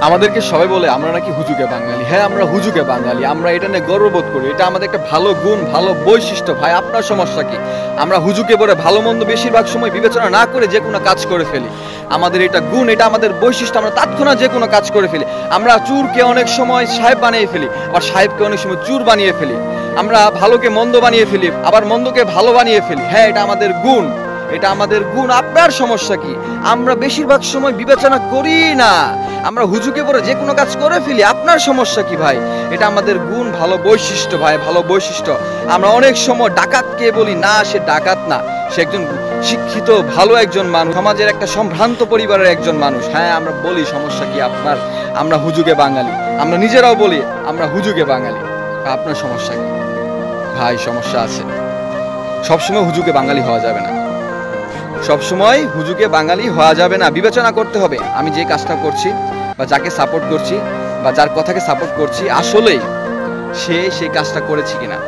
আমাদেরকে সবাই বলে আমরা নাকি হুজুগে বাঙালি। হ্যাঁ, আমরা হুজুগে বাঙালি, আমরা এটা নিয়ে গর্ববোধ করি। এটা আমাদের একটা ভালো গুণ, ভালো বৈশিষ্ট্য। ভাই, আপনার সমস্যা কি? আমরা হুজুগে পড়ে ভালো মন্দ বেশিরভাগ সময় বিবেচনা না করে যে কোনো কাজ করে ফেলি। আমাদের এটা গুণ, এটা আমাদের বৈশিষ্ট্য। আমরা তৎক্ষণাৎ যে কোনো কাজ করে ফেলি। আমরা চুরকে অনেক সময় সাহেব বানিয়ে ফেলি, আবার সাহেবকে অনেক সময় চুর বানিয়ে ফেলি। আমরা ভালোকে মন্দ বানিয়ে ফেলি, আবার মন্দকে ভালো বানিয়ে ফেলি। হ্যাঁ, এটা আমাদের গুণ, এটা আমাদের গুণ। আপনার সমস্যা কি? আমরা বেশিরভাগ সময় বিবেচনা করি না, আমরা হুজুকে পড়ে যে কোনো কাজ করে ফেলি। আপনার সমস্যা কি ভাই? এটা আমাদের গুণ, ভালো বৈশিষ্ট্য ভাই, ভালো বৈশিষ্ট্য। আমরা অনেক সময় ডাকাতকে বলি না, সে ডাকাত না, সে একজন শিক্ষিত ভালো একজন মানুষ, সমাজের একটা সম্ভ্রান্ত পরিবারের একজন মানুষ। হ্যাঁ, আমরা বলি সমস্যা কি আপনার? আমরা হুজুগে বাঙালি, আমরা নিজেরাও বলি আমরা হুজুগে বাঙালি। আপনার সমস্যা কি ভাই? সমস্যা আছে। সবসময় হুজুগে বাঙালি হওয়া যাবে না, সবসময় হুজুগে বাঙালি হওয়া যাবে না। বিবেচনা করতে হবে আমি যে কাজটা করছি বা যাকে সাপোর্ট করছি বা যার কথাকে সাপোর্ট করছি, আসলেই সে সেই কাজটা করেছে কিনা,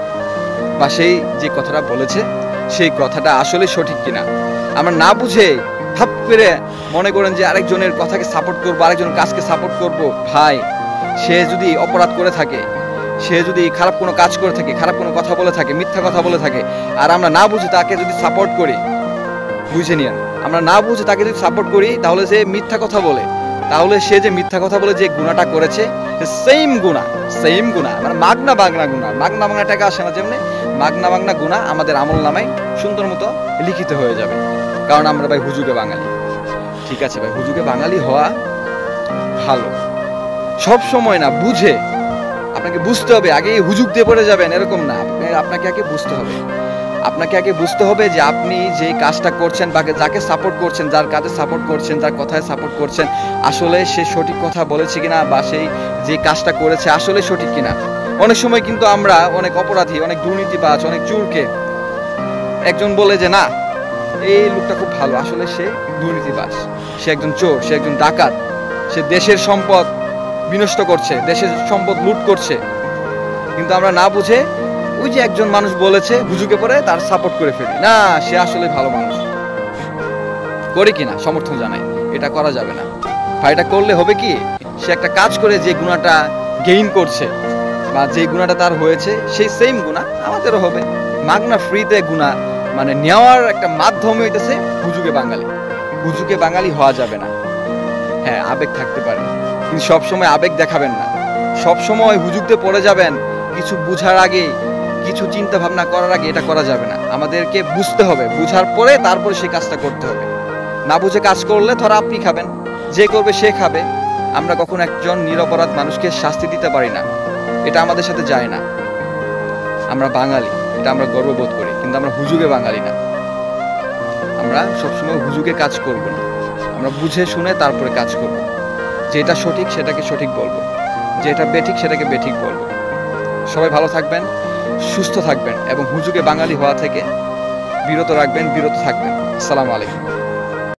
বা সেই যে কথাটা বলেছে সেই কথাটা আসলে সঠিক কিনা। আমরা না বুঝে ভাব করে মনে করেন যে আরেকজনের কথাকে সাপোর্ট করবো, আরেকজনের কাজকে সাপোর্ট করব। ভাই, সে যদি অপরাধ করে থাকে, সে যদি খারাপ কোনো কাজ করে থাকে, খারাপ কোনো কথা বলে থাকে, মিথ্যা কথা বলে থাকে, আর আমরা না বুঝে তাকে যদি সাপোর্ট করি, বুঝে নিন, আমরা না বুঝে তাকে যদি সাপোর্ট করি, তাহলে সে মিথ্যা কথা বলে, তাহলে সে যে মিথ্যা কথা বলে যে গুণাটা করেছে, সেম গুণা, মানে মাগনা বাগনা গুণা, মাগনা বাগনা টাকা আসে না, যেমনি মাগনা বাগনা গুণা আমাদের আমল নামায় সুন্দর মতো লিখিত হয়ে যাবে। কারণ আমরা ভাই হুজুগে বাঙালি। ঠিক আছে ভাই, হুজুগে বাঙালি হওয়া ভালো, সব সময় না, বুঝে। আপনাকে বুঝতে হবে, আগে হুজুগ দিয়ে পড়ে যাবেন এরকম না, আপনাকে আগে বুঝতে হবে। আপনাকে আগে বুঝতে হবে যে আপনি যে কাজটা করছেন বা যাকে সাপোর্ট করছেন, যার কাজে সাপোর্ট করছেন, যার কথায় সাপোর্ট করছেন, আসলে সে সঠিক কথা বলেছে কিনা, বা সেই যে কাজটা করেছে আসলে সঠিক কিনা। অনেক সময় কিন্তু আমরা অনেক অপরাধী, অনেক দুর্নীতিবাজ, অনেক চোরকে একজন বলে যে না, এই লোকটা খুব ভালো, আসলে সে দুর্নীতিবাজ, সে একজন চোর, সে একজন ডাকাত, সে দেশের সম্পদ বিনষ্ট করছে, দেশের সম্পদ লুট করছে। কিন্তু আমরা না বুঝে ওই যে একজন মানুষ বলেছে হুজুকে পড়ে তার সাপোর্ট করে ফেলি, না সে আসলে ভালো মানুষ। করে কিনা সমর্থন জানাই, এটা করা যাবে না ভাই। এটা করলে হবে কি, সে একটা কাজ করে যে গুণাটা গেইন করছে বা যে গুণাটা তার হয়েছে, সেই সেম গুণা আমাদেরও হবে। মাগনা ফ্রিতে গুণা মানে নেওয়ার একটা মাধ্যম হইতেছে হুজুগে বাঙালি। হুজুগে বাঙালি হওয়া যাবে না। হ্যাঁ, আবেগ থাকতে পারে, কিন্তু সবসময় আবেগ দেখাবেন না। সবসময় হুজুগতে পড়ে যাবেন কিছু বুঝার আগে, কিছু চিন্তা ভাবনা করার আগে, এটা করা যাবে না। আমাদেরকে বুঝতে হবে, বুঝার পরে তারপরে সেই কাজটা করতে হবে। না বুঝে কাজ করলে ধরা আপনি খাবেন, যে করবে সে খাবে। আমরা কখনো একজন নিরপরাধ মানুষকে শাস্তি দিতে পারি না, এটা আমাদের সাথে যায় না। আমরা বাঙালি, এটা আমরা গর্ববোধ করি, কিন্তু আমরা হুজুগে বাঙালি না। আমরা সবসময় হুজুগে কাজ করব না, আমরা বুঝে শুনে তারপরে কাজ করব। যেটা সঠিক সেটাকে সঠিক বলবো, যেটা বেঠিক সেটাকে বেঠিক বলবো। সবাই ভালো থাকবেন, সুস্থ থাকবেন এবং হুজুগে বাঙালি হওয়া থেকে বিরত থাকবেন। আসসালামু আলাইকুম।